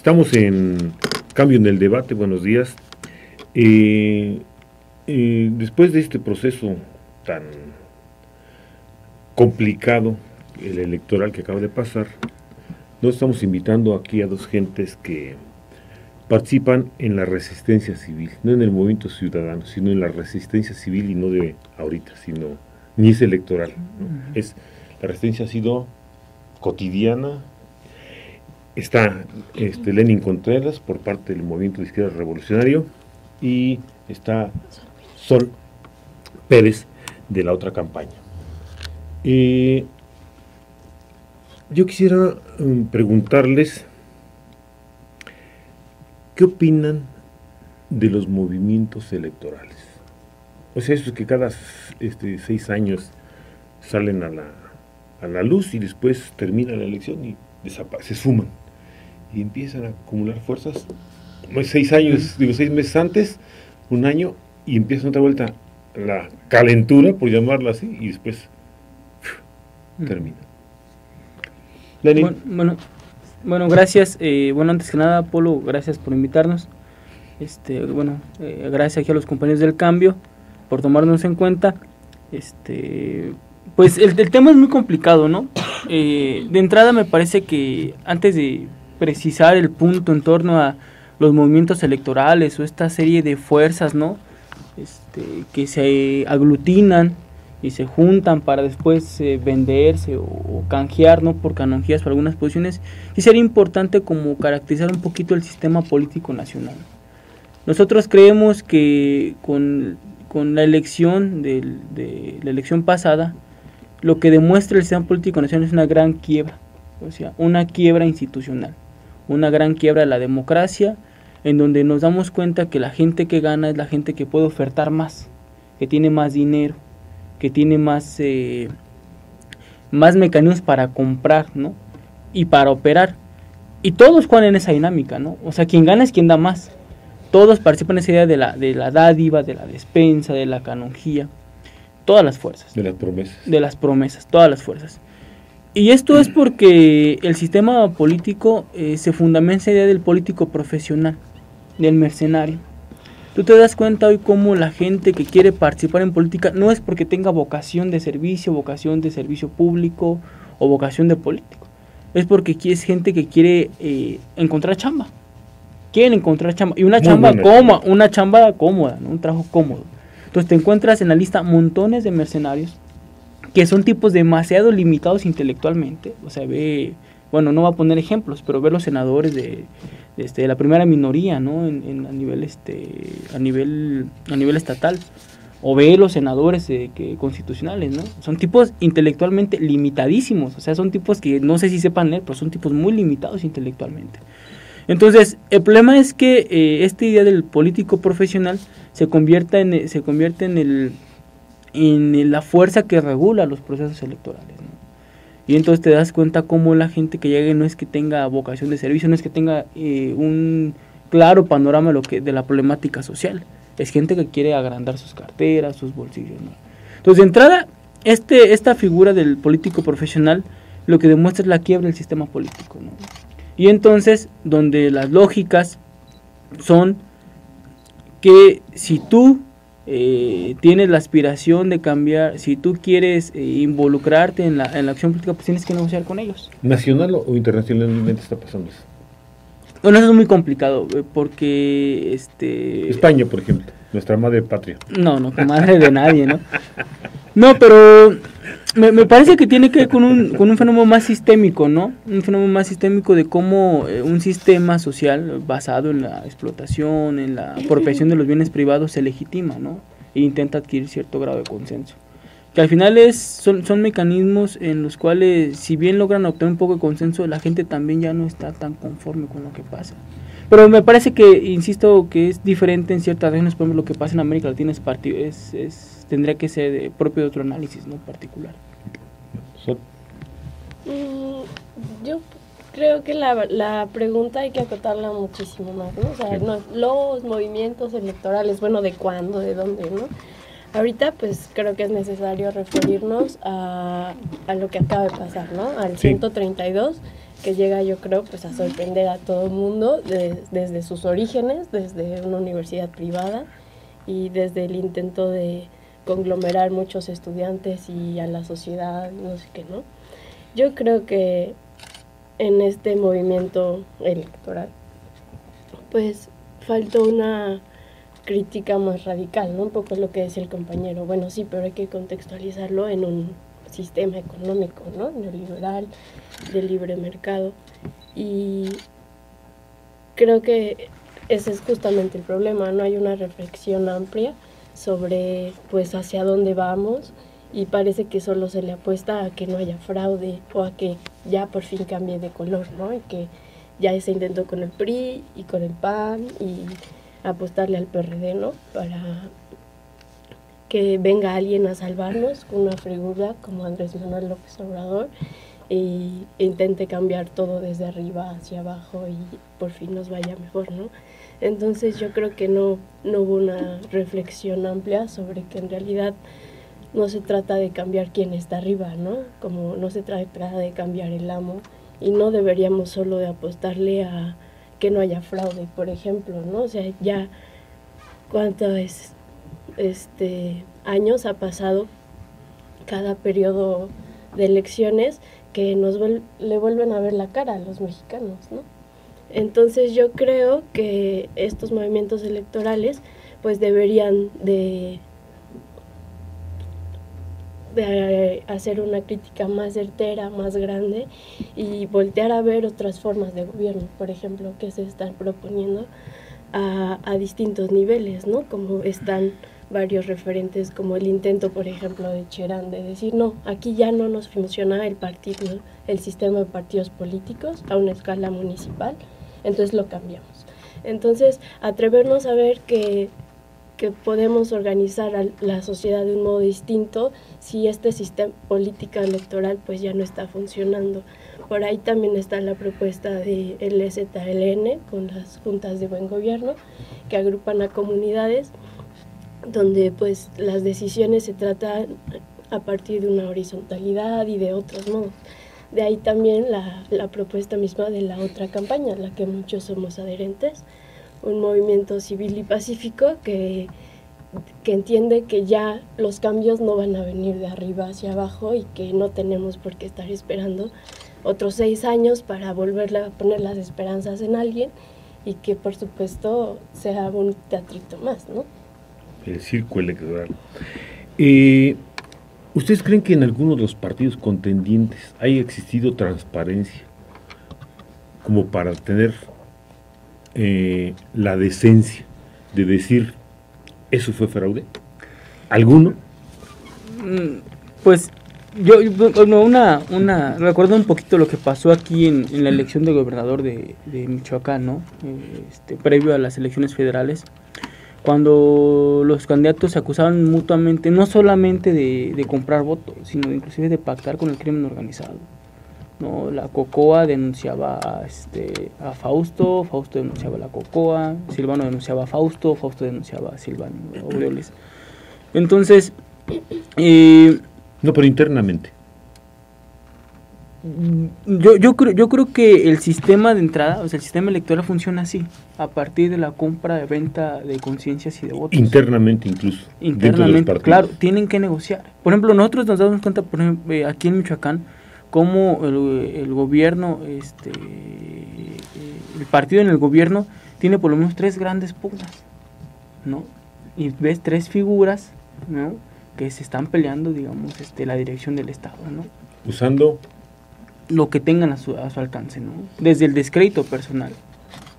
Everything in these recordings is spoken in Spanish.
Estamos en Cambio en el Debate, buenos días. Después de este proceso tan complicado, el electoral que acaba de pasar, nos estamos invitando aquí a dos gentes que participan en la resistencia civil, no en el movimiento ciudadano, sino en la resistencia civil, y no de ahorita, sino ni es electoral, ¿no? Es, la resistencia ha sido cotidiana. Está Lenin Contreras por parte del movimiento de izquierda revolucionario, y está Sol Pérez de la otra campaña. Yo quisiera preguntarles ¿qué opinan de los movimientos electorales? O sea, esos que cada 6 años salen a la luz y después termina la elección y se suman y empiezan a acumular fuerzas. 6 meses antes, un año, y empiezan otra vuelta la calentura, por llamarla así, y después termina. Lenin. Bueno, gracias. Antes que nada, Polo, gracias por invitarnos. Gracias aquí a los compañeros del Cambio por tomarnos en cuenta. Pues el tema es muy complicado, ¿no? De entrada me parece que antes de precisar el punto en torno a los movimientos electorales o esta serie de fuerzas, ¿no? Que se aglutinan y se juntan para después venderse o canjear, ¿no? Por canonjías por algunas posiciones, sí sería importante como caracterizar un poquito el sistema político nacional. Nosotros creemos que con la elección de la elección pasada, lo que demuestra el sistema político nacional es una gran quiebra, o sea, una quiebra institucional, una gran quiebra de la democracia, en donde nos damos cuenta que la gente que gana es la gente que puede ofertar más, que tiene más dinero, que tiene más mecanismos para comprar, ¿no? Y para operar. Y todos juegan en esa dinámica, ¿no? O sea, quien gana es quien da más. Todos participan en esa idea de la dádiva, de la despensa, de la canonjía. Todas las fuerzas. De las promesas. De las promesas, todas las fuerzas. Y esto es porque el sistema político se fundamenta en esa idea del político profesional, del mercenario. Tú te das cuenta hoy cómo la gente que quiere participar en política no es porque tenga vocación de servicio público o vocación de político. Es porque es gente que quiere encontrar chamba. Quieren encontrar chamba. Y una chamba cómoda, ¿no? Un trabajo cómodo. Entonces te encuentras en la lista montones de mercenarios que son tipos demasiado limitados intelectualmente. O sea, no voy a poner ejemplos, pero ve los senadores de la primera minoría, ¿no? A nivel estatal, o ve los senadores constitucionales, ¿no? Son tipos intelectualmente limitadísimos, o sea, son tipos que no sé si sepan leer, pero son tipos muy limitados intelectualmente. Entonces, el problema es que esta idea del político profesional se convierte en la fuerza que regula los procesos electorales, ¿no? Y entonces te das cuenta cómo la gente que llegue no es que tenga vocación de servicio, no es que tenga un claro panorama de la problemática social. Es gente que quiere agrandar sus carteras, sus bolsillos, ¿no? Entonces, de entrada, esta figura del político profesional lo que demuestra es la quiebra del sistema político, ¿no? Y entonces, donde las lógicas son que si tú tienes la aspiración de cambiar, si tú quieres involucrarte en la acción política, pues tienes que negociar con ellos. ¿Nacional o internacionalmente está pasando eso? Bueno, eso es muy complicado, porque España, por ejemplo, nuestra madre patria. No, madre de nadie, ¿no? No, pero me parece que tiene que ver con un fenómeno más sistémico, ¿no? Un fenómeno más sistémico de cómo un sistema social basado en la explotación, en la apropiación de los bienes privados se legitima, ¿no? E intenta adquirir cierto grado de consenso. Que al final son mecanismos en los cuales, si bien logran obtener un poco de consenso, la gente también ya no está tan conforme con lo que pasa. Pero me parece que, insisto, que es diferente en ciertas regiones. Por ejemplo, lo que pasa en América Latina tendría que ser propio de otro análisis, ¿no? Particular. Yo creo que la pregunta hay que acotarla muchísimo más, ¿no? O sea, los movimientos electorales, ¿de cuándo, de dónde, no? Ahorita, pues, creo que es necesario referirnos a lo que acaba de pasar, ¿no? Al 132, que llega, yo creo, pues a sorprender a todo el mundo desde sus orígenes, desde una universidad privada y desde el intento de conglomerar muchos estudiantes y a la sociedad, no sé qué, ¿no? Yo creo que en este movimiento electoral, pues faltó una crítica más radical, ¿no? Un poco lo que decía el compañero. Bueno, sí, pero hay que contextualizarlo en un sistema económico, ¿no? Neoliberal, de libre mercado. Y creo que ese es justamente el problema, no hay una reflexión amplia sobre, pues, hacia dónde vamos, y parece que solo se le apuesta a que no haya fraude o a que ya por fin cambie de color, ¿no? Y que ya se intentó con el PRI y con el PAN y apostarle al PRD, ¿no? Para que venga alguien a salvarnos con una figura como Andrés Manuel López Obrador e intente cambiar todo desde arriba hacia abajo y por fin nos vaya mejor, ¿no? Entonces yo creo que no hubo una reflexión amplia sobre que en realidad no se trata de cambiar quién está arriba, ¿no? Como no se trata de cambiar el amo, y no deberíamos solo de apostarle a que no haya fraude, por ejemplo, ¿no? O sea, ya cuántos años ha pasado cada periodo de elecciones que le vuelven a ver la cara a los mexicanos, ¿no? Entonces yo creo que estos movimientos electorales pues deberían de hacer una crítica más certera, más grande, y voltear a ver otras formas de gobierno, por ejemplo, que se están proponiendo a distintos niveles, ¿no? Como están varios referentes, como el intento, por ejemplo, de Cherán, de decir, no, aquí ya no nos funciona el sistema de partidos políticos a una escala municipal, entonces lo cambiamos. Entonces, atrevernos a ver que podemos organizar a la sociedad de un modo distinto si este sistema política electoral pues ya no está funcionando. Por ahí también está la propuesta del EZLN con las juntas de buen gobierno que agrupan a comunidades donde pues las decisiones se tratan a partir de una horizontalidad y de otros modos. De ahí también la propuesta misma de la otra campaña, la que muchos somos adherentes, un movimiento civil y pacífico que entiende que ya los cambios no van a venir de arriba hacia abajo y que no tenemos por qué estar esperando otros 6 años para volver a poner las esperanzas en alguien, y que por supuesto sea un teatrito más, ¿no? El circo electoral. ¿Ustedes creen que en algunos de los partidos contendientes haya existido transparencia como para tener la decencia de decir eso fue fraude? ¿Alguno? Pues yo recuerdo un poquito lo que pasó aquí en la elección de gobernador de Michoacán, ¿no? Previo a las elecciones federales, cuando los candidatos se acusaban mutuamente, no solamente de comprar votos, sino inclusive de pactar con el crimen organizado, ¿no? La Cocoa denunciaba a Fausto denunciaba a la Cocoa, Silvano denunciaba a Fausto denunciaba a Silvano Aureoles. Entonces, no, pero internamente. Yo creo que el sistema de entrada, o sea, el sistema electoral funciona así, a partir de la compra de venta de conciencias y de votos. Internamente incluso. Internamente, claro, tienen que negociar. Por ejemplo, nosotros nos damos cuenta, por ejemplo, aquí en Michoacán, cómo el gobierno, el partido en el gobierno tiene por lo menos 3 grandes pugnas, ¿no? Y ves 3 figuras, ¿no?, que se están peleando, digamos, la dirección del Estado, ¿no? Usando lo que tengan a su alcance, ¿no? Desde el descrédito personal,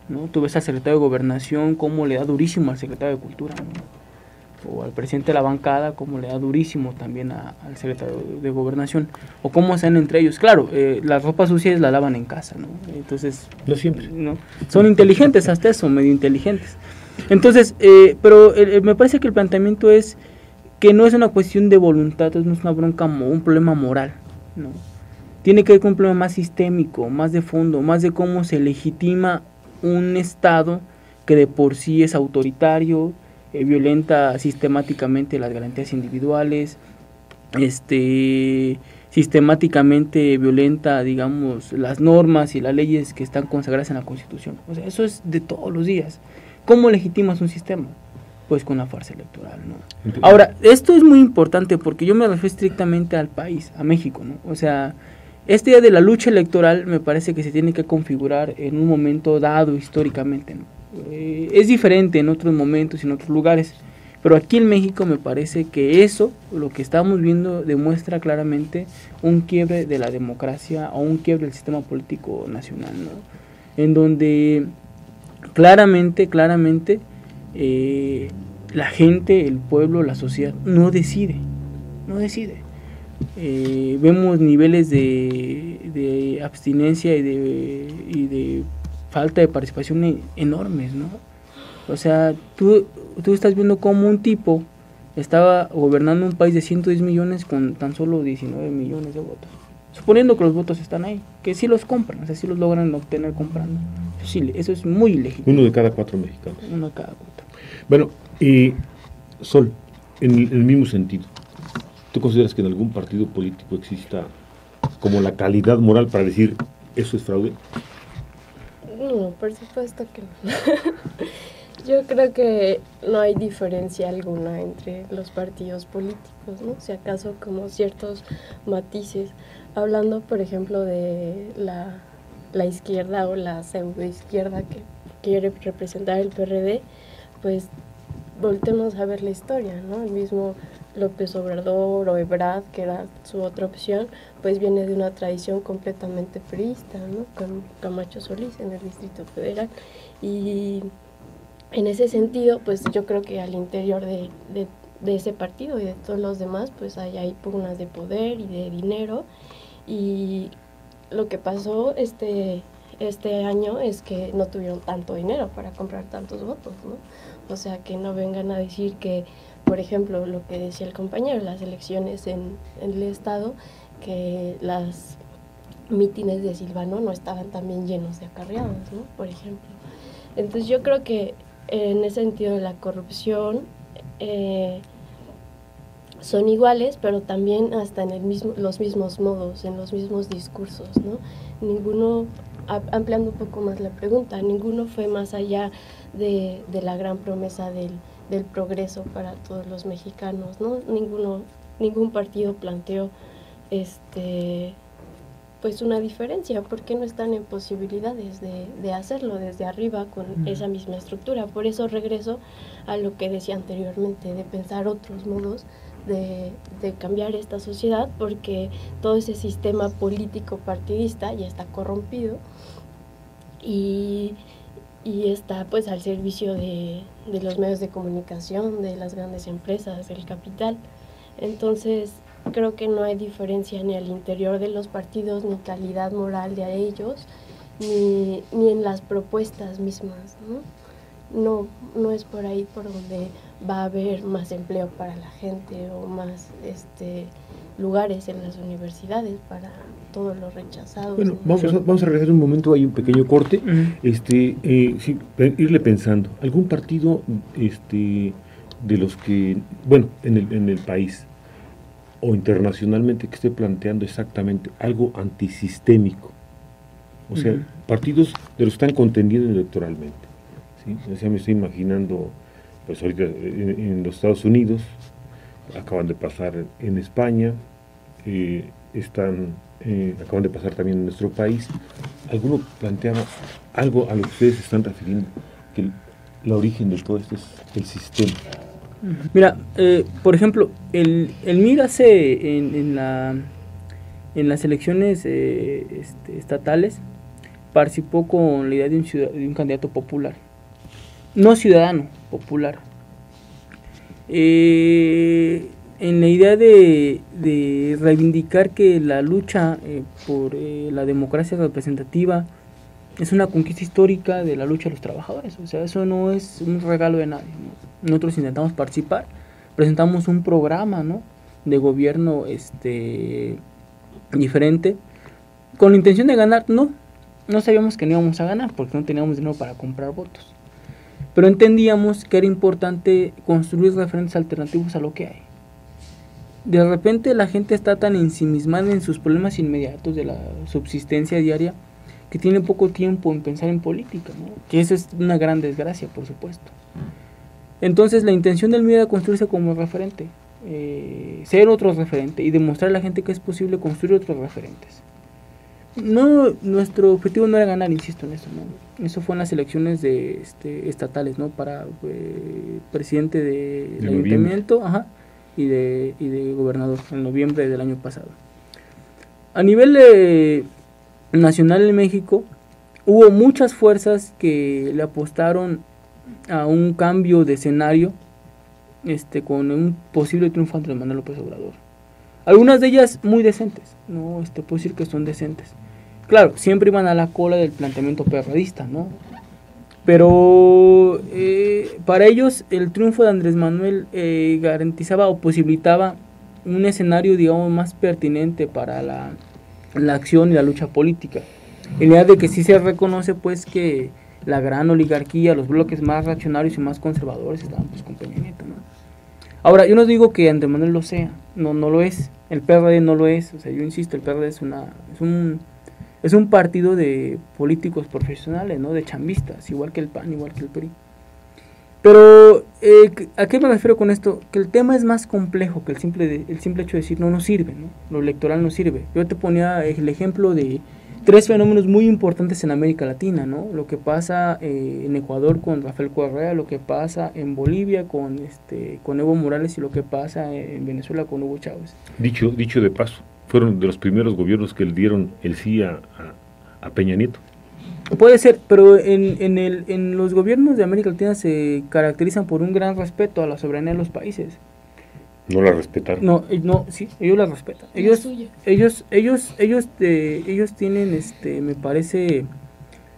¿no? Tú ves al secretario de Gobernación cómo le da durísimo al secretario de Cultura, ¿no? O al presidente de la bancada cómo le da durísimo también al secretario de Gobernación, o cómo sean entre ellos. Claro, las ropas sucias la lavan en casa, ¿no? Entonces, no siempre, ¿no? Son inteligentes hasta eso, medio inteligentes. Entonces, pero me parece que el planteamiento es que no es una cuestión de voluntad, no es una bronca, un problema moral, ¿no? Tiene que ver con un problema más sistémico, más de fondo, más de cómo se legitima un Estado que de por sí es autoritario, violenta sistemáticamente las garantías individuales, sistemáticamente violenta, digamos, las normas y las leyes que están consagradas en la Constitución. O sea, eso es de todos los días. ¿Cómo legitimas un sistema? Pues con la farsa electoral, ¿no? Entiendo. Ahora, esto es muy importante porque yo me refiero estrictamente al país, a México, ¿no? O sea, este día de la lucha electoral me parece que se tiene que configurar en un momento dado históricamente, ¿no? Es diferente en otros momentos y en otros lugares, pero aquí en México me parece que eso, lo que estamos viendo, demuestra claramente un quiebre de la democracia o un quiebre del sistema político nacional, ¿no? En donde claramente, la gente, el pueblo, la sociedad no decide. Vemos niveles de abstinencia y de falta de participación enormes, ¿no? O sea, tú estás viendo cómo un tipo estaba gobernando un país de 110 millones con tan solo 19 millones de votos. Suponiendo que los votos están ahí, que sí los compran, o sea, sí los logran obtener comprando. Sí, eso es muy ilegítimo. 1 de cada 4 mexicanos. 1 de cada 4. Bueno, y Sol, en el mismo sentido, ¿tú consideras que en algún partido político exista como la calidad moral para decir eso es fraude? No, por supuesto que no. Yo creo que no hay diferencia alguna entre los partidos políticos, ¿no? Si acaso como ciertos matices. Hablando, por ejemplo, de la izquierda o la pseudoizquierda que quiere representar el PRD, pues voltemos a ver la historia, ¿no? El mismo López Obrador o Ebrard, que era su otra opción, pues viene de una tradición completamente priista, ¿no? Con Camacho Solís en el Distrito Federal. Y en ese sentido, pues yo creo que al interior de ese partido y de todos los demás, pues hay pugnas de poder y de dinero. Y lo que pasó este año es que no tuvieron tanto dinero para comprar tantos votos, ¿no? O sea, que no vengan a decir que, por ejemplo, lo que decía el compañero, las elecciones en el estado, que las mítines de Silvano no estaban tan bien llenos de acarreados, ¿no? Por ejemplo. Entonces yo creo que en ese sentido de la corrupción son iguales, pero también hasta en los mismos modos, en los mismos discursos, ¿no? Ninguno, ampliando un poco más la pregunta, ninguno fue más allá de la gran promesa del progreso para todos los mexicanos, ¿no? Ningún partido planteó pues una diferencia, porque no están en posibilidades de hacerlo desde arriba con esa misma estructura. Por eso regreso a lo que decía anteriormente, de pensar otros modos de cambiar esta sociedad, porque todo ese sistema político partidista ya está corrompido y está pues al servicio de los medios de comunicación, de las grandes empresas, del capital. Entonces creo que no hay diferencia ni al interior de los partidos, ni calidad moral de ellos, ni en las propuestas mismas, ¿no? No es por ahí por donde va a haber más empleo para la gente o más lugares en las universidades para todos los rechazados. Bueno, vamos a regresar un momento, hay un pequeño corte. Sí, irle pensando, algún partido de los que, bueno, en el país o internacionalmente que esté planteando exactamente algo antisistémico, o sea, partidos de los que están contendiendo electoralmente, ¿sí? O sea, me estoy imaginando, pues ahorita en los Estados Unidos, acaban de pasar en España, acaban de pasar también en nuestro país. ¿Alguno planteaba algo a lo que ustedes se están refiriendo, que el origen de todo esto es el sistema? Mira, por ejemplo, el MIR hace en las elecciones estatales participó con la idea de un candidato popular, no ciudadano, popular. En la idea de reivindicar que la lucha por la democracia representativa es una conquista histórica de la lucha de los trabajadores. O sea, eso no es un regalo de nadie, ¿no? Nosotros intentamos participar, presentamos un programa, ¿no?, de gobierno diferente, con la intención de ganar. No sabíamos que no íbamos a ganar porque no teníamos dinero para comprar votos, pero entendíamos que era importante construir referentes alternativos a lo que hay. de repente la gente está tan ensimismada en sus problemas inmediatos de la subsistencia diaria que tiene poco tiempo en pensar en política, ¿no? Que eso es una gran desgracia, por supuesto. Entonces la intención del MIR era construirse como referente, ser otro referente y demostrar a la gente que es posible construir otros referentes. No, nuestro objetivo no era ganar, insisto en eso, ¿no? Eso fue en las elecciones de estatales, ¿no? Para presidente del ayuntamiento, y de gobernador en noviembre del año pasado. A nivel nacional en México hubo muchas fuerzas que le apostaron a un cambio de escenario con un posible triunfo ante Manuel López Obrador. Algunas de ellas muy decentes, no puedo decir que son decentes. Claro, siempre iban a la cola del planteamiento perredista, ¿no? Pero para ellos el triunfo de Andrés Manuel garantizaba o posibilitaba un escenario, digamos, más pertinente para la acción y la lucha política. En la idea de que sí se reconoce, pues, que la gran oligarquía, los bloques más reaccionarios y más conservadores estaban, pues, con Peña Nieto, ¿no? Ahora, yo no digo que Andrés Manuel lo sea, no lo es. El PRD no lo es, o sea, yo insisto, el PRD es un partido de políticos profesionales, ¿no? De chambistas, igual que el PAN, igual que el PRI. Pero, ¿a qué me refiero con esto? Que el tema es más complejo que el simple hecho de decir no sirve, ¿no? Lo electoral no sirve. Yo te ponía el ejemplo de 3 fenómenos muy importantes en América Latina, ¿no? Lo que pasa en Ecuador con Rafael Correa, lo que pasa en Bolivia con Evo Morales y lo que pasa en Venezuela con Hugo Chávez. Dicho de paso, fueron de los primeros gobiernos que le dieron el sí a Peña Nieto. Puede ser, pero en los gobiernos de América Latina se caracterizan por un gran respeto a la soberanía de los países. No la respetaron. No, sí, ellos la respetan. Ellos tienen, me parece,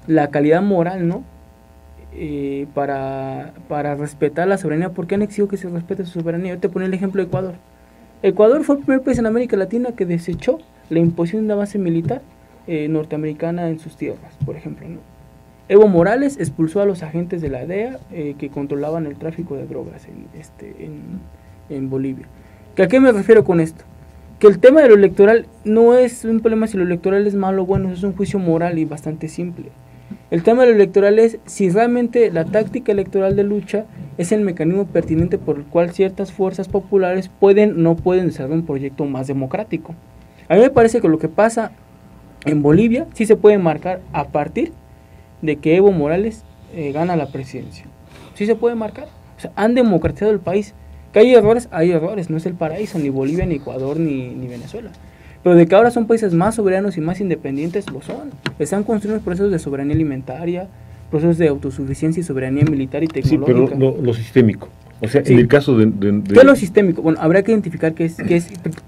la calidad moral, ¿no? Para respetar la soberanía, porque han exigido que se respete su soberanía. Yo te pongo el ejemplo de Ecuador. Ecuador fue el primer país en América Latina que desechó la imposición de una base militar norteamericana en sus tierras, por ejemplo, ¿no? Evo Morales expulsó a los agentes de la DEA que controlaban el tráfico de drogas en Bolivia. ¿A qué me refiero con esto? Que el tema de lo electoral no es un problema si lo electoral es malo o bueno, es un juicio moral y bastante simple. El tema de lo electoral es si realmente la táctica electoral de lucha es el mecanismo pertinente por el cual ciertas fuerzas populares pueden o no pueden desarrollar un proyecto más democrático. A mí me parece que lo que pasa en Bolivia sí se puede marcar a partir de que Evo Morales gana la presidencia. Sí se puede marcar. O sea, han democratizado el país. Que hay errores, no es el paraíso, ni Bolivia, ni Ecuador, ni Venezuela. Pero de que ahora son países más soberanos y más independientes, lo son. Están construyendo procesos de soberanía alimentaria, procesos de autosuficiencia y soberanía militar y tecnológica. Sí, pero lo sistémico. O sea, sí. En el caso de... ¿Qué es lo sistémico? Bueno, habrá que identificar qué es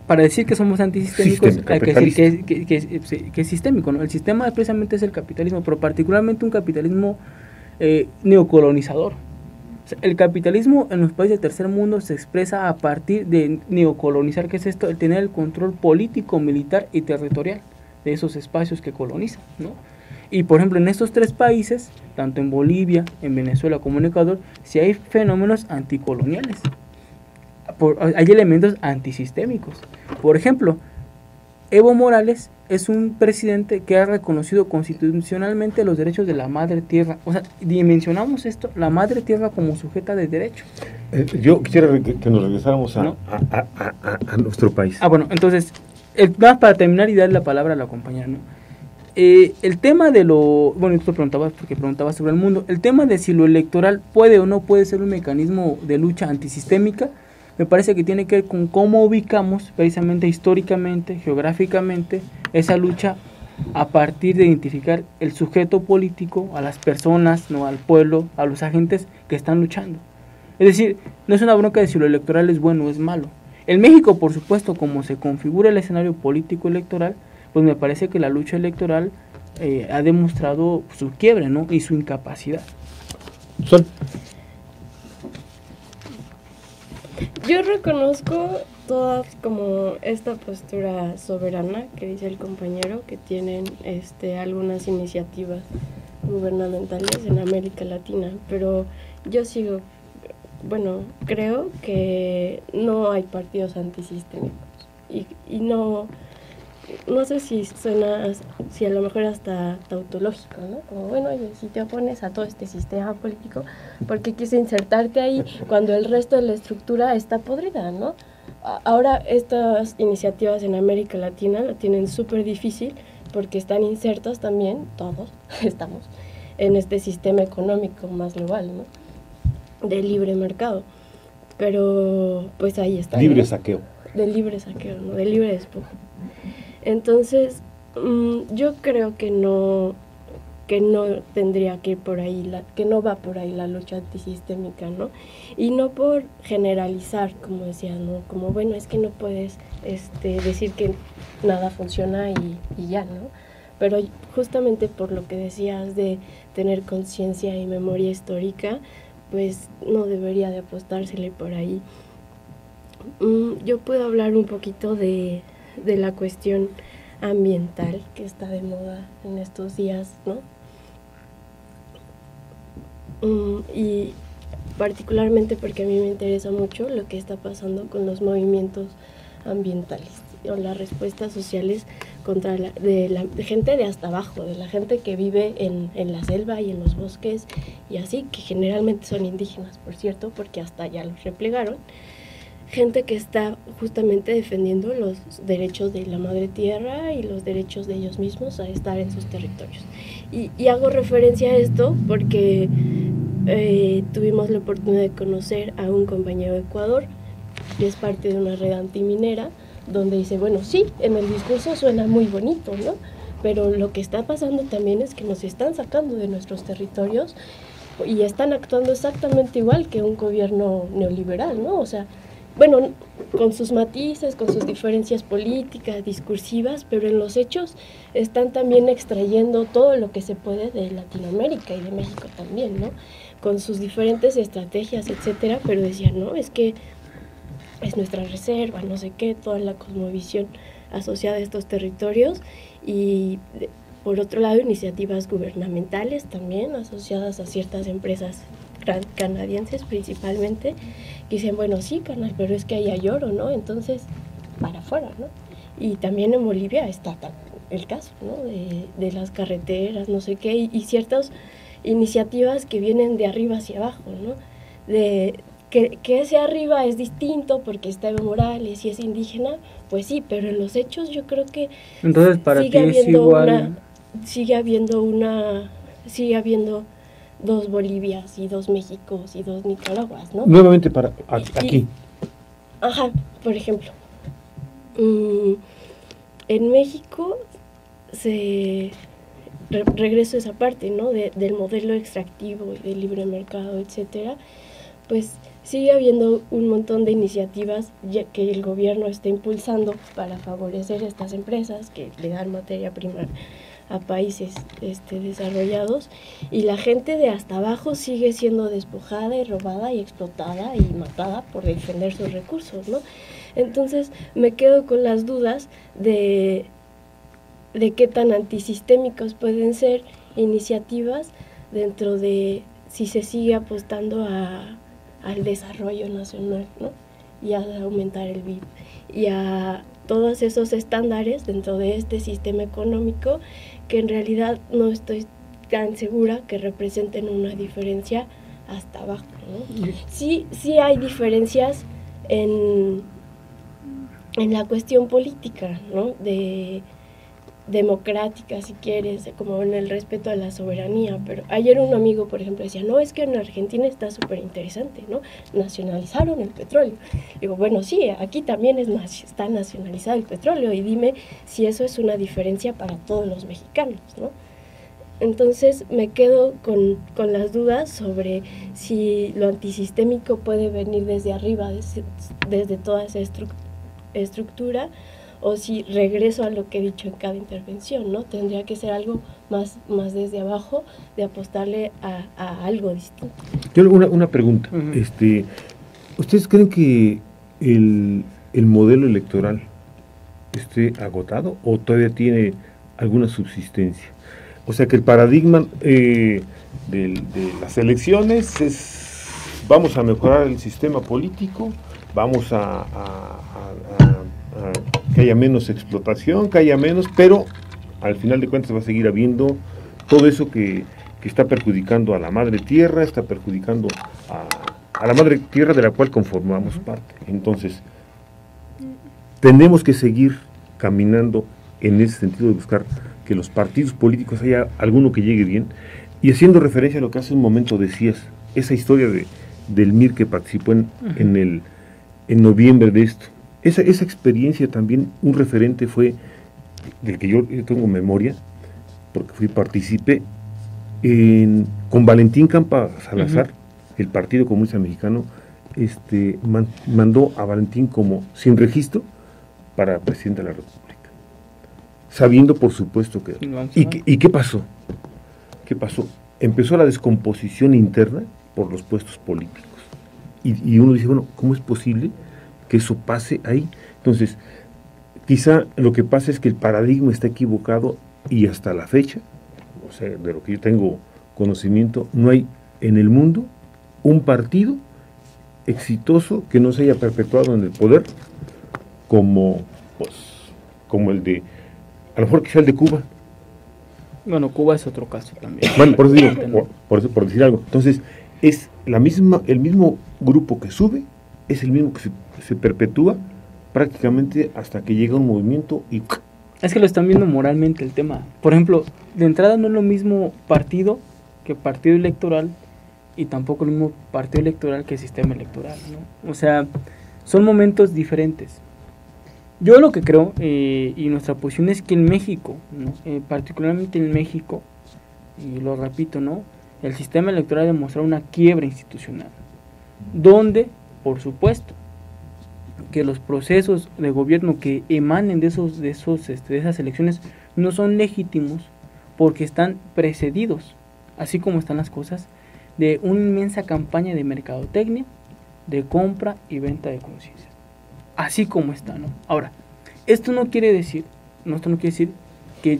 para decir que somos antisistémicos, hay que decir que es sistémico, ¿no? El sistema precisamente es el capitalismo, pero particularmente un capitalismo neocolonizador. O sea, el capitalismo en los países del tercer mundo se expresa a partir de neocolonizar. ¿Qué es esto? El tener el control político, militar y territorial de esos espacios que colonizan, ¿no? Y por ejemplo en estos 3 países, tanto en Bolivia, en Venezuela como en Ecuador, sí hay fenómenos anticoloniales, hay elementos antisistémicos. Por ejemplo, Evo Morales es un presidente que ha reconocido constitucionalmente los derechos de la madre tierra. O sea, dimensionamos esto, la madre tierra como sujeta de derecho. Yo quisiera que nos regresáramos a nuestro país. Bueno, entonces, más para terminar y darle la palabra a la compañera, ¿no? El tema de lo... Bueno, tú preguntabas sobre el mundo. El tema de si lo electoral puede o no puede ser un mecanismo de lucha antisistémica, me parece que tiene que ver con cómo ubicamos precisamente históricamente, geográficamente, esa lucha a partir de identificar el sujeto político, a las personas, no al pueblo, a los agentes que están luchando. Es decir, no es una bronca de si lo electoral es bueno o es malo. En México, por supuesto, como se configura el escenario político electoral, pues me parece que la lucha electoral ha demostrado su quiebre, ¿no? Y su incapacidad. Sol. Yo reconozco toda como esta postura soberana que dice el compañero, que tienen algunas iniciativas gubernamentales en América Latina, pero yo sigo bueno, creo que no hay partidos antisistémicos y no sé si suena, si a lo mejor hasta tautológico, ¿no? Como, bueno, oye, si te opones a todo este sistema político, ¿por qué quieres insertarte ahí cuando el resto de la estructura está podrida, ¿no? Ahora estas iniciativas en América Latina lo tienen súper difícil porque están insertos también, todos estamos, en este sistema económico más global, ¿no? De libre mercado. Pero pues ahí está. Libre ¿no? saqueo. De libre saqueo, ¿no? De libre despojo. Entonces, yo creo que no tendría que ir por ahí, que no va por ahí la lucha antisistémica, ¿no? Y no por generalizar, como decía, ¿no? Como, bueno, es que no puedes decir que nada funciona y ya, ¿no? Pero justamente por lo que decías de tener conciencia y memoria histórica, pues no debería de apostársele por ahí. Yo puedo hablar un poquito de la cuestión ambiental que está de moda en estos días, ¿no? Y particularmente porque a mí me interesa mucho lo que está pasando con los movimientos ambientales o las respuestas sociales contra de gente de hasta abajo, de la gente que vive en la selva y en los bosques y así, que generalmente son indígenas, por cierto, porque hasta ya los replegaron. Gente que está justamente defendiendo los derechos de la madre tierra y los derechos de ellos mismos a estar en sus territorios. Y hago referencia a esto porque tuvimos la oportunidad de conocer a un compañero de Ecuador, que es parte de una red antiminera, donde dice, bueno, sí, en el discurso suena muy bonito, ¿no? Pero lo que está pasando también es que nos están sacando de nuestros territorios y están actuando exactamente igual que un gobierno neoliberal, ¿no? O sea, bueno, con sus matices, con sus diferencias políticas, discursivas, pero en los hechos están también extrayendo todo lo que se puede de Latinoamérica y de México también, ¿no? Con sus diferentes estrategias, etcétera, pero decían, no, es que es nuestra reserva, no sé qué, toda la cosmovisión asociada a estos territorios y por otro lado iniciativas gubernamentales también asociadas a ciertas empresas canadienses principalmente, que dicen, bueno, sí, carnal, pero es que ahí hay oro, ¿no? Entonces, para afuera, ¿no? Y también en Bolivia está el caso, ¿no? De las carreteras, no sé qué, y ciertas iniciativas que vienen de arriba hacia abajo, ¿no? Que ese arriba es distinto porque está Evo Morales y es indígena, pues sí, pero en los hechos yo creo que entonces para ti es igual. Sigue habiendo dos Bolivias y dos Méxicos y dos Nicaraguas, ¿no? Nuevamente para aquí. Ajá, por ejemplo, en México regreso a esa parte, ¿no? Del modelo extractivo y del libre mercado, etcétera, pues sigue habiendo un montón de iniciativas que el gobierno está impulsando para favorecer estas empresas que le dan materia prima a países desarrollados, y la gente de hasta abajo sigue siendo despojada y robada y explotada y matada por defender sus recursos, ¿no? Entonces me quedo con las dudas de qué tan antisistémicos pueden ser iniciativas dentro de si se sigue apostando al desarrollo nacional, ¿no? Y a aumentar el PIB y a todos esos estándares dentro de este sistema económico que en realidad no estoy tan segura que representen una diferencia hasta abajo, ¿no? Sí hay diferencias en la cuestión política, ¿no? Democrática, si quieres, como en el respeto a la soberanía, pero ayer un amigo, por ejemplo, decía, no, es que en Argentina está súper interesante, ¿no? Nacionalizaron el petróleo. Digo, bueno, sí, aquí también está nacionalizado el petróleo, y dime si eso es una diferencia para todos los mexicanos, ¿no? Entonces me quedo con las dudas sobre si lo antisistémico puede venir desde arriba, desde toda esa estructura, o si regreso a lo que he dicho en cada intervención, ¿no? Tendría que ser algo más desde abajo, de apostarle a algo distinto. Yo una pregunta. ¿Ustedes creen que el modelo electoral esté agotado o todavía tiene alguna subsistencia? O sea, que el paradigma de las elecciones es vamos a mejorar el sistema político, vamos a que haya menos explotación, que haya menos, pero al final de cuentas va a seguir habiendo todo eso que está perjudicando a la madre tierra, está perjudicando a la madre tierra de la cual conformamos parte. Entonces, tenemos que seguir caminando en ese sentido de buscar que los partidos políticos haya alguno que llegue bien, y haciendo referencia a lo que hace un momento decías, esa historia del MIR que participó en noviembre de esto. Esa experiencia también, un referente fue, del que yo tengo memoria, porque fui partícipe, con Valentín Campa Salazar, el Partido Comunista Mexicano, mandó a Valentín como sin registro para presidente de la República, sabiendo por supuesto que... ¿Y qué pasó? ¿Qué pasó? Empezó la descomposición interna por los puestos políticos. Y uno dice, bueno, ¿cómo es posible que eso pase ahí? Entonces, quizá lo que pasa es que el paradigma está equivocado, y hasta la fecha, o sea, de lo que yo tengo conocimiento, no hay en el mundo un partido exitoso que no se haya perpetuado en el poder como el de, a lo mejor quizá el de Cuba. Bueno, Cuba es otro caso también. Bueno, por eso digo, por decir algo. Entonces, es el mismo grupo que sube, es el mismo que se perpetúa prácticamente hasta que llega un movimiento y... Es que lo están viendo moralmente el tema. Por ejemplo, de entrada no es lo mismo partido que partido electoral, y tampoco lo mismo partido electoral que sistema electoral, ¿no? O sea, son momentos diferentes. Yo lo que creo, y nuestra posición es que en México, ¿no? Particularmente en México, y lo repito, ¿no? El sistema electoral ha demostrado una quiebra institucional, donde, por supuesto, que los procesos de gobierno que emanen de esas elecciones no son legítimos, porque están precedidos, así como están las cosas, de una inmensa campaña de mercadotecnia, de compra y venta de conciencia, así como está, ¿no? Ahora, esto no quiere decir que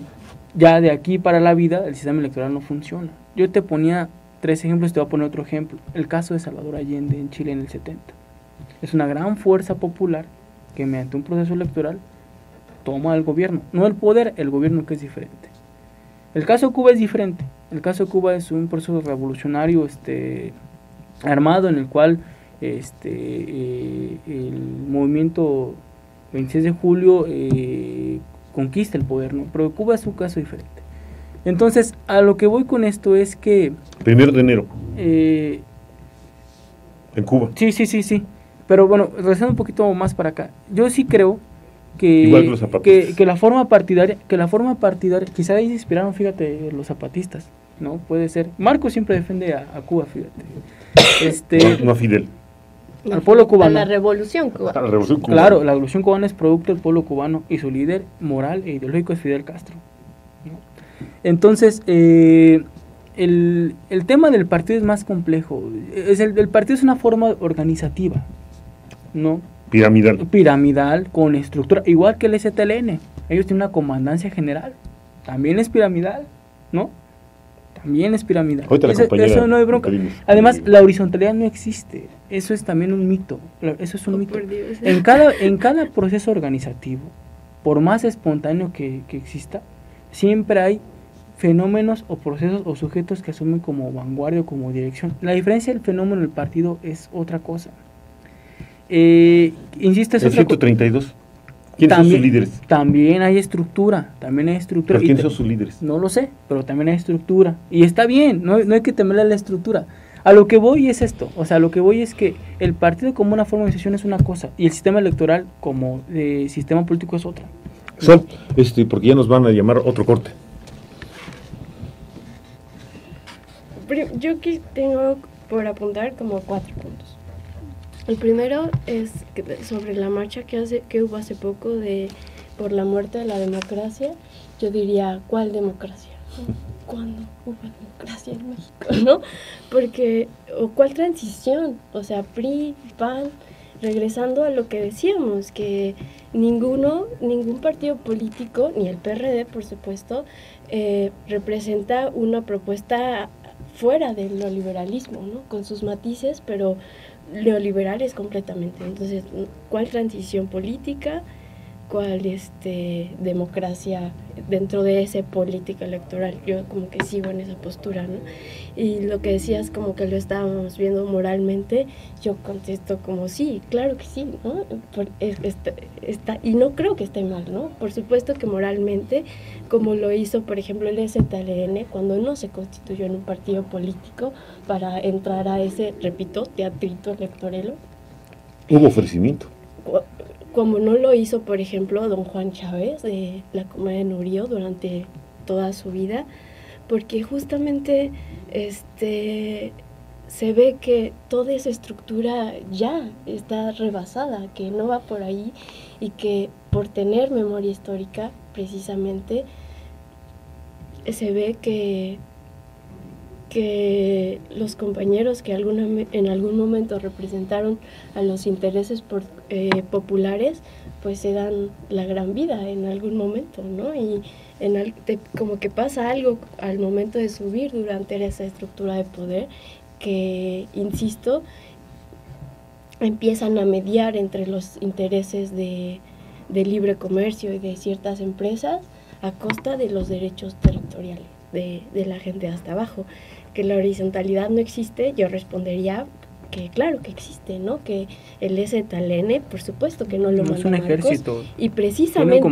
ya de aquí para la vida el sistema electoral no funciona. Yo te ponía 3 ejemplos, te voy a poner otro ejemplo. El caso de Salvador Allende en Chile en el 70. Es una gran fuerza popular que mediante un proceso electoral toma el gobierno, no el poder, el gobierno, que es diferente. El caso de Cuba es diferente. El caso de Cuba es un proceso revolucionario armado, en el cual el movimiento 26 de julio conquista el poder, ¿no? Pero Cuba es un caso diferente. Entonces, a lo que voy con esto es que... 1 de enero. En Cuba. Sí. Pero bueno, regresando un poquito más para acá, yo sí creo que la forma partidaria, quizá ahí se inspiraron, fíjate, los zapatistas, ¿no? Puede ser. Marcos siempre defiende a Cuba, fíjate. No a Fidel. Al pueblo cubano. A la revolución cubana. Claro, la revolución cubana es producto del pueblo cubano, y su líder moral e ideológico es Fidel Castro, ¿no? Entonces, el tema del partido es más complejo. El partido es una forma organizativa, ¿no? Piramidal, con estructura, igual que el STLN. Ellos tienen una comandancia general, también es piramidal, ¿no? También es piramidal. Eso no hay bronca. Además, la horizontalidad no existe. Eso es también un mito. Eso es un mito. En cada proceso organizativo, por más espontáneo que exista, siempre hay fenómenos o procesos o sujetos que asumen como vanguardia o como dirección. La diferencia del fenómeno del partido es otra cosa. Insisto, es el 132. ¿Quiénes son sus líderes? También hay estructura. ¿Pero quiénes son sus líderes? No lo sé, pero también hay estructura. Y está bien, no hay que temerle a la estructura. A lo que voy es esto. O sea, a lo que voy es que el partido como una forma de organización es una cosa, y el sistema electoral como sistema político es otra. Son, porque ya nos van a llamar otro corte. Yo aquí tengo por apuntar como 4 puntos. El primero es sobre la marcha que hubo hace poco por la muerte de la democracia. Yo diría, ¿cuál democracia? ¿Cuándo hubo democracia en México? ¿No? O ¿cuál transición? O sea, PRI, PAN, regresando a lo que decíamos, que ningún partido político, ni el PRD, por supuesto, representa una propuesta fuera del neoliberalismo, ¿no? Con sus matices, pero neoliberales completamente. Entonces, ¿cuál transición política? ¿Cuál democracia dentro de esa política electoral? Yo como que sigo en esa postura, ¿no? Y lo que decías como que lo estábamos viendo moralmente, yo contesto como sí, claro que sí, ¿no? Y no creo que esté mal, ¿no? Por supuesto que moralmente, como lo hizo por ejemplo el EZLN cuando no se constituyó en un partido político para entrar a ese, repito, teatrito electorero. Hubo ofrecimiento. Como no lo hizo, por ejemplo, don Juan Chávez de la Comedia de Nurío durante toda su vida, porque justamente se ve que toda esa estructura ya está rebasada, que no va por ahí y que por tener memoria histórica, precisamente, se ve que los compañeros que en algún momento representaron a los intereses populares, pues se dan la gran vida en algún momento, ¿no? Y como que pasa algo al momento de subir durante esa estructura de poder que, insisto, empiezan a mediar entre los intereses de libre comercio y de ciertas empresas a costa de los derechos territoriales de la gente hasta abajo. Que la horizontalidad no existe, yo respondería que claro que existe, ¿no? Que el EZLN, por supuesto que no lo manda es un ejército, Marcos, y precisamente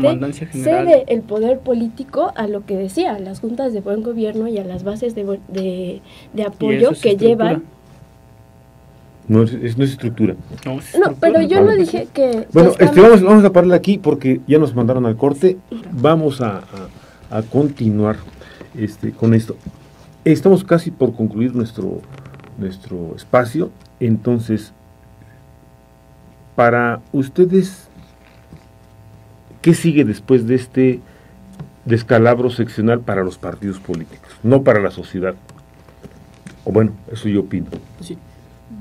cede el poder político a lo que decía, a las juntas de buen gobierno y a las bases de apoyo que llevan. No es estructura. No, pero yo no dije que... Bueno, vamos a pararle aquí porque ya nos mandaron al corte. Vamos a continuar con esto. Estamos casi por concluir nuestro espacio, entonces, para ustedes, ¿qué sigue después de este descalabro seccional para los partidos políticos, no para la sociedad? O bueno, eso yo opino. Sí.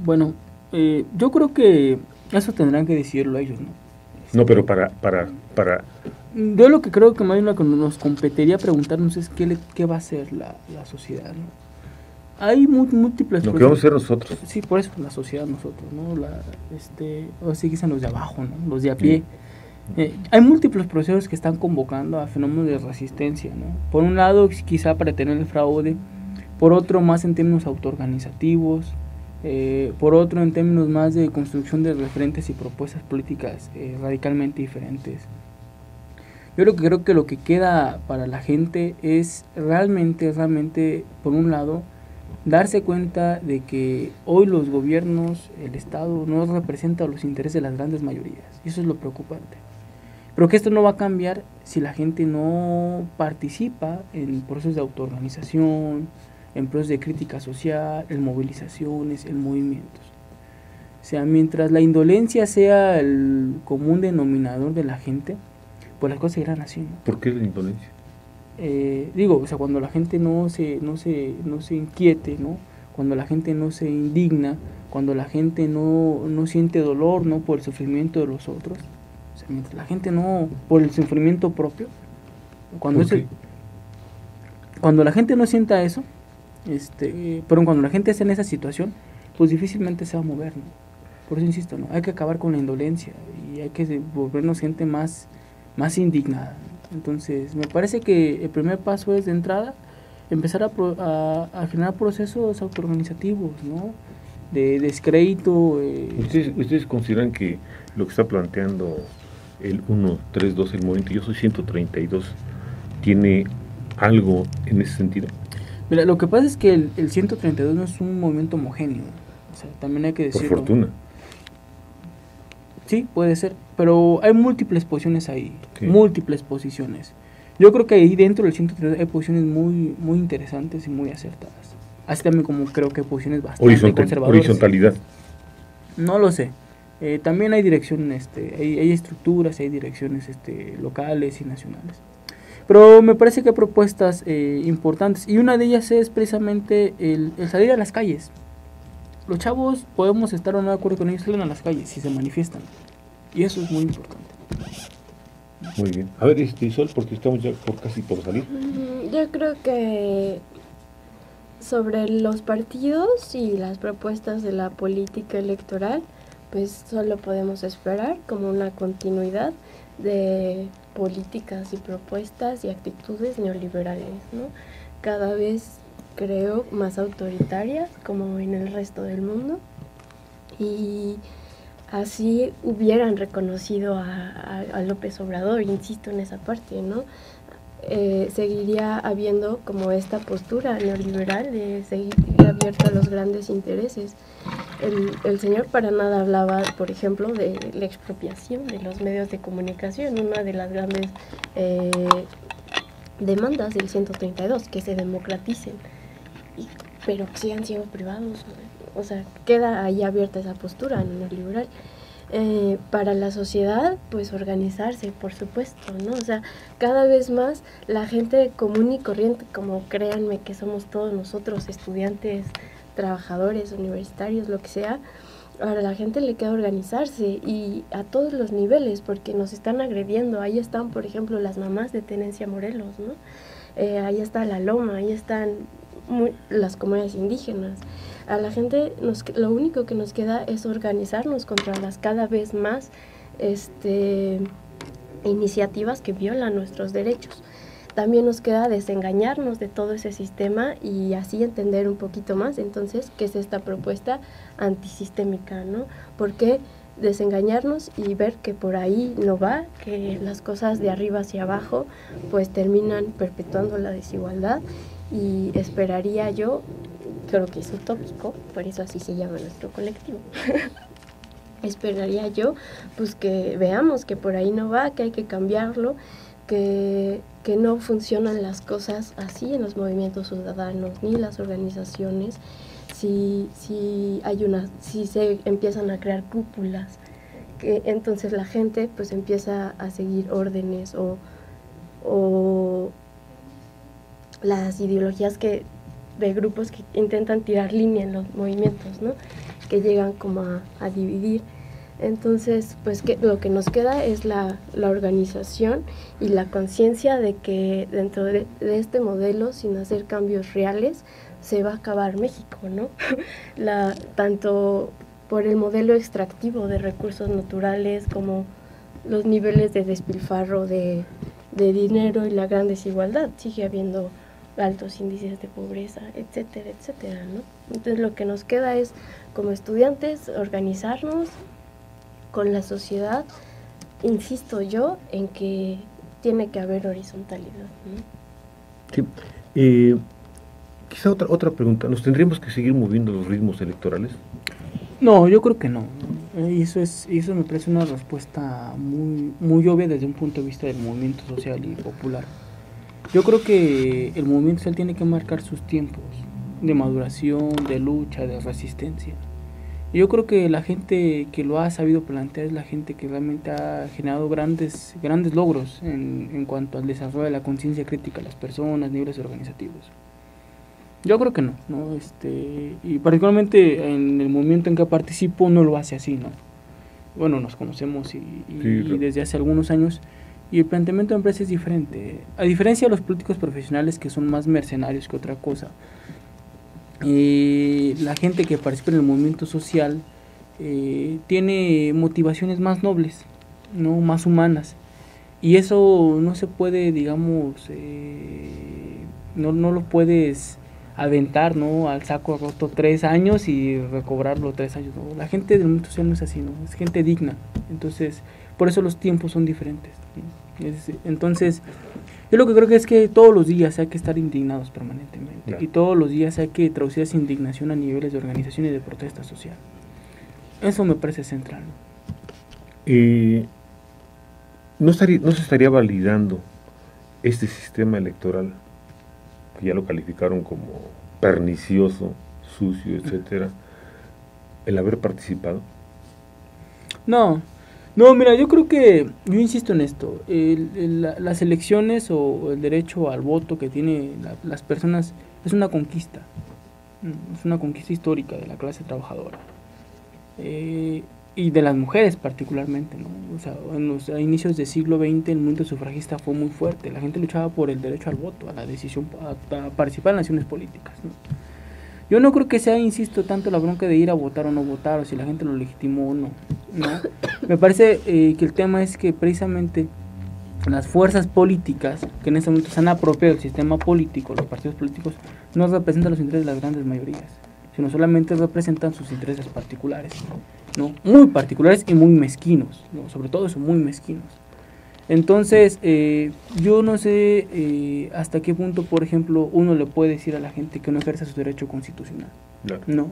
Bueno, yo creo que eso tendrán que decidirlo ellos, ¿no? No, pero para Yo lo que creo que más bien lo que nos competiría preguntarnos es qué va a hacer la sociedad, ¿no? Hay múltiples lo que vamos a hacer nosotros. Sí, por eso la sociedad, nosotros, ¿no? O sí que son los de abajo, ¿no? Los de a pie. Sí. Hay múltiples procesos que están convocando a fenómenos de resistencia, ¿no? Por un lado, quizá para detener el fraude, por otro, más en términos autoorganizativos, por otro, en términos más de construcción de referentes y propuestas políticas radicalmente diferentes. Yo creo que lo que queda para la gente es realmente, por un lado, darse cuenta de que hoy los gobiernos, el Estado, no representa los intereses de las grandes mayorías. Y eso es lo preocupante. Pero que esto no va a cambiar si la gente no participa en procesos de autoorganización, en procesos de crítica social, en movilizaciones, en movimientos. O sea, mientras la indolencia sea el común denominador de la gente, pues las cosas seguirán así, ¿no? ¿Por qué la indolencia? O sea, cuando la gente no se inquiete, ¿no? Cuando la gente no se indigna, cuando la gente no siente dolor, ¿no? Por el sufrimiento de los otros, o sea, mientras la gente no, por el sufrimiento propio, cuando la gente no sienta eso, pero cuando la gente está en esa situación, pues difícilmente se va a mover, ¿no? Por eso insisto, ¿no? Hay que acabar con la indolencia y hay que volvernos gente más indignada. Entonces, me parece que el primer paso es, de entrada, empezar a generar procesos autoorganizativos, ¿no? De descrédito. ¿Ustedes consideran que lo que está planteando el 132, el movimiento Yo Soy 132, tiene algo en ese sentido? Mira, lo que pasa es que el 132 no es un movimiento homogéneo. O sea, también hay que decirlo. Por fortuna. Sí, puede ser, pero hay múltiples posiciones ahí, sí. Múltiples posiciones. Yo creo que ahí dentro del 132 hay posiciones muy interesantes y muy acertadas. Así también como creo que hay posiciones bastante conservadoras. Horizontalidad. No lo sé. También hay direcciones, hay estructuras, hay direcciones locales y nacionales. Pero me parece que hay propuestas importantes, y una de ellas es precisamente el salir a las calles. Los chavos podemos estar o no de acuerdo con ellos, salen a las calles si se manifiestan, y eso es muy importante. Muy bien. A ver, Sol, porque estamos ya casi por salir. Yo creo que sobre los partidos y las propuestas de la política electoral, pues solo podemos esperar como una continuidad de políticas y propuestas y actitudes neoliberales, ¿no? Cada vez creo más autoritarias como en el resto del mundo, y así hubieran reconocido a López Obrador, insisto en esa parte, ¿no? Seguiría habiendo como esta postura neoliberal de seguir abierto a los grandes intereses. El señor para nada hablaba, por ejemplo, de la expropiación de los medios de comunicación, una de las grandes demandas del 132, que se democraticen, pero que sigan siendo privados, ¿no? O sea, queda ahí abierta esa postura neoliberal. Para la sociedad, pues organizarse, por supuesto, ¿no? O sea, cada vez más la gente común y corriente, como créanme que somos todos nosotros, estudiantes, trabajadores, universitarios, lo que sea, a la gente le queda organizarse, y a todos los niveles, porque nos están agrediendo. Ahí están, por ejemplo, las mamás de Tenencia Morelos, ¿no? Ahí está La Loma, ahí están las comunidades indígenas. A la gente lo único que nos queda es organizarnos contra las cada vez más iniciativas que violan nuestros derechos. También nos queda desengañarnos de todo ese sistema y así entender un poquito más entonces qué es esta propuesta antisistémica, ¿no? Porque desengañarnos y ver que por ahí no va, que las cosas de arriba hacia abajo pues terminan perpetuando la desigualdad, y esperaría yo, creo que es utópico, por eso así se llama nuestro colectivo, esperaría yo pues que veamos que por ahí no va, que hay que cambiarlo, que no funcionan las cosas así en los movimientos ciudadanos ni las organizaciones, si se empiezan a crear cúpulas, que entonces la gente pues empieza a seguir órdenes o las ideologías de grupos que intentan tirar línea en los movimientos, ¿no? Que llegan como a dividir. Entonces, pues lo que nos queda es la organización y la conciencia de que dentro de este modelo, sin hacer cambios reales, se va a acabar México, ¿no? Tanto por el modelo extractivo de recursos naturales como los niveles de despilfarro de dinero y la gran desigualdad. Sigue habiendo altos índices de pobreza, etcétera, etcétera, ¿no? Entonces lo que nos queda es, como estudiantes, organizarnos con la sociedad, insisto yo, en que tiene que haber horizontalidad, ¿no? Sí. Quizá otra pregunta, ¿nos tendríamos que seguir moviendo los ritmos electorales? No, yo creo que no. Eso me parece una respuesta muy, muy obvia desde un punto de vista del movimiento social y popular. Yo creo que el movimiento social tiene que marcar sus tiempos de maduración, de lucha, de resistencia. Yo creo que la gente que lo ha sabido plantear es la gente que realmente ha generado grandes logros en cuanto al desarrollo de la conciencia crítica de las personas, niveles organizativos. Yo creo que no, y particularmente en el movimiento en que participo no lo hace así, ¿no? Bueno, nos conocemos y desde hace algunos años, y el planteamiento de empresa es diferente. A diferencia de los políticos profesionales, que son más mercenarios que otra cosa, la gente que participa en el movimiento social tiene motivaciones más nobles, ¿no? Más humanas, y eso no se puede, digamos, no lo puedes aventar, ¿no? Al saco roto 3 años y recobrarlo 3 años, ¿no? La gente del movimiento social no es así, ¿no? Es gente digna. Entonces, por eso los tiempos son diferentes, ¿no? Entonces, yo lo que creo que es que todos los días hay que estar indignados permanentemente, claro. Y todos los días hay que traducir esa indignación a niveles de organización y de protesta social. Eso me parece central, ¿no? ¿No se estaría validando este sistema electoral, que ya lo calificaron como pernicioso, sucio, etcétera, el haber participado? No, mira, yo creo que, yo insisto en esto, las elecciones o el derecho al voto que tienen las personas es una conquista histórica de la clase trabajadora, y de las mujeres particularmente, ¿no? O sea, en los inicios del siglo XX el movimiento sufragista fue muy fuerte, la gente luchaba por el derecho al voto, a la decisión, a participar en las acciones políticas, ¿no? Yo no creo que sea, insisto, tanto la bronca de ir a votar o no votar, o si la gente lo legitimó o no. ¿No? Me parece que el tema es que precisamente las fuerzas políticas que en este momento se han apropiado del sistema político, los partidos políticos, no representan los intereses de las grandes mayorías, sino solamente representan sus intereses particulares, ¿no? Muy particulares y muy mezquinos, ¿no? Sobre todo eso, muy mezquinos. Entonces, yo no sé hasta qué punto, por ejemplo, uno le puede decir a la gente que no ejerza su derecho constitucional. Claro. No.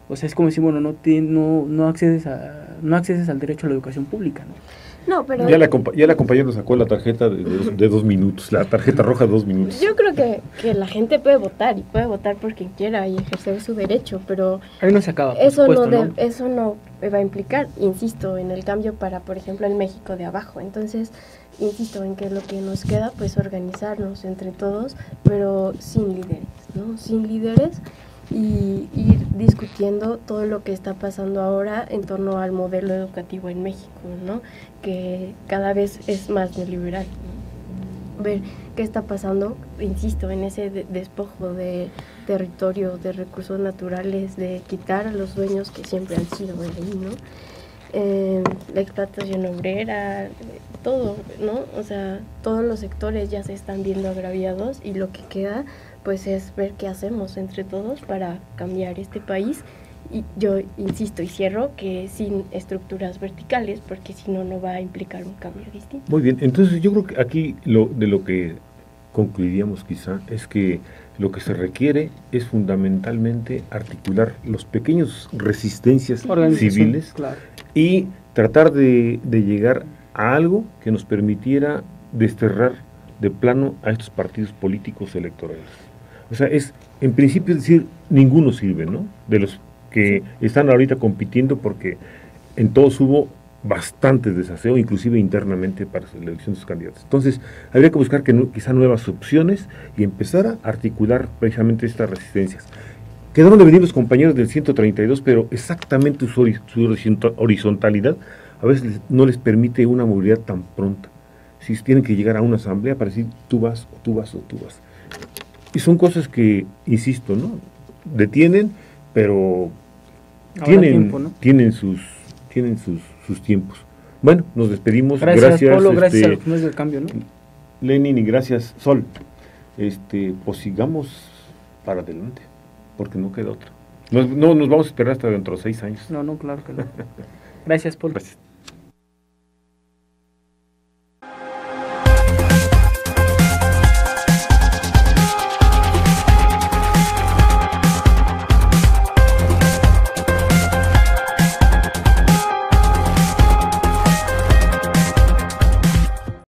O sea, es como decir, bueno, no accedes al derecho a la educación pública, ¿no? No, pero... Ya la compañera nos sacó la tarjeta de 2 minutos, la tarjeta roja de 2 minutos. Yo creo que la gente puede votar, y puede votar por quien quiera y ejercer su derecho, pero... Ahí no se acaba, por eso supuesto, no, ¿no? Eso no va a implicar, insisto, en el cambio para, por ejemplo, el México de abajo. Entonces, insisto en que lo que nos queda, pues, organizarnos entre todos, pero sin líderes, ¿no? Sin líderes, y ir discutiendo todo lo que está pasando ahora en torno al modelo educativo en México, ¿no? Que cada vez es más neoliberal, ¿no? Ver qué está pasando, insisto, en ese despojo de territorio, de recursos naturales, de quitar a los dueños que siempre han sido de ahí, ¿no? La explotación obrera, todo, ¿no? O sea, todos los sectores ya se están viendo agraviados, y lo que queda, pues, es ver qué hacemos entre todos para cambiar este país. Y yo insisto y cierro que sin estructuras verticales, porque si no, no va a implicar un cambio distinto. Muy bien, entonces yo creo que aquí de lo que concluiríamos quizá es que lo que se requiere es fundamentalmente articular los pequeños resistencias civiles, claro, y tratar de llegar a algo que nos permitiera desterrar de plano a estos partidos políticos electorales. O sea, en principio es decir, ninguno sirve, ¿no? De los que están ahorita compitiendo, porque en todos hubo bastante desaseo, inclusive internamente para la elección de sus candidatos. Entonces, habría que buscar quizá nuevas opciones y empezar a articular precisamente estas resistencias. Quedaron de venir los compañeros del 132, pero exactamente su horizontalidad a veces no les permite una movilidad tan pronta. Si tienen que llegar a una asamblea para decir tú vas, o tú vas, o tú vas. Y son cosas que, insisto, ¿no? Detienen, pero tienen sus tiempos. Bueno, nos despedimos. Gracias Pablo, gracias a los medios del cambio, ¿no? Lenin, y gracias Sol. Pues sigamos para adelante, porque no queda otra. No nos vamos a esperar hasta dentro de 6 años. No, claro que no. Gracias, Pablo. Gracias.